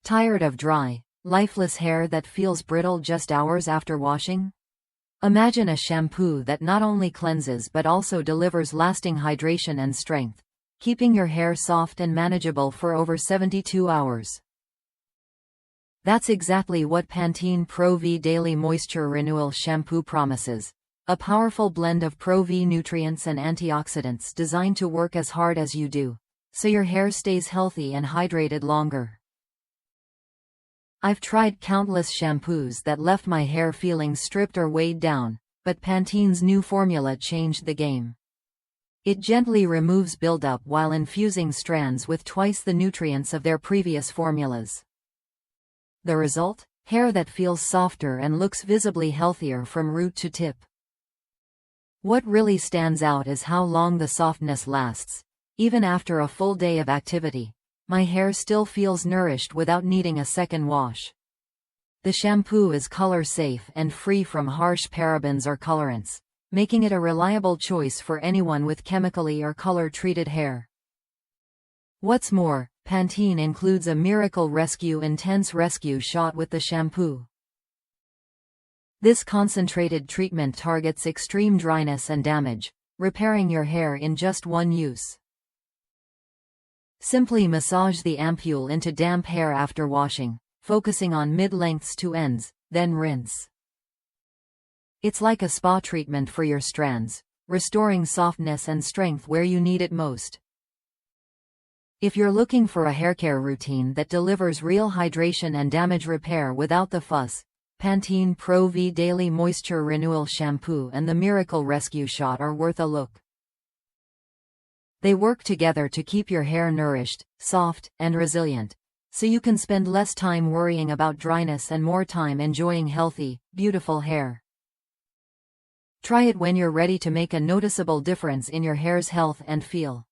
Tired of dry, lifeless hair that feels brittle just hours after washing? Imagine a shampoo that not only cleanses but also delivers lasting hydration and strength, keeping your hair soft and manageable for over 72 hours. That's exactly what PanteneProV Daily Moisture Renewal Shampoo promises. A powerful blend of ProV nutrients and antioxidants designed to work as hard as you do, so your hair stays healthy and hydrated longer. I've tried countless shampoos that left my hair feeling stripped or weighed down, but Pantene's new formula changed the game. It gently removes buildup while infusing strands with twice the nutrients of their previous formulas. The result? Hair that feels softer and looks visibly healthier from root to tip. What really stands out is how long the softness lasts. Even after a full day of activity, my hair still feels nourished without needing a second wash. The shampoo is color-safe and free from harsh parabens or colorants, making it a reliable choice for anyone with chemically or color-treated hair. What's more, Pantene includes a Miracle Rescue Intense Rescue shot with the shampoo. This concentrated treatment targets extreme dryness and damage, repairing your hair in just one use. Simply massage the ampule into damp hair after washing, focusing on mid-lengths to ends, then rinse. It's like a spa treatment for your strands, restoring softness and strength where you need it most. If you're looking for a haircare routine that delivers real hydration and damage repair without the fuss, PanteneProV Daily Moisture Renewal Shampoo and the Miracle Rescue Shot are worth a look. They work together to keep your hair nourished, soft, and resilient, so you can spend less time worrying about dryness and more time enjoying healthy, beautiful hair. Try it when you're ready to make a noticeable difference in your hair's health and feel.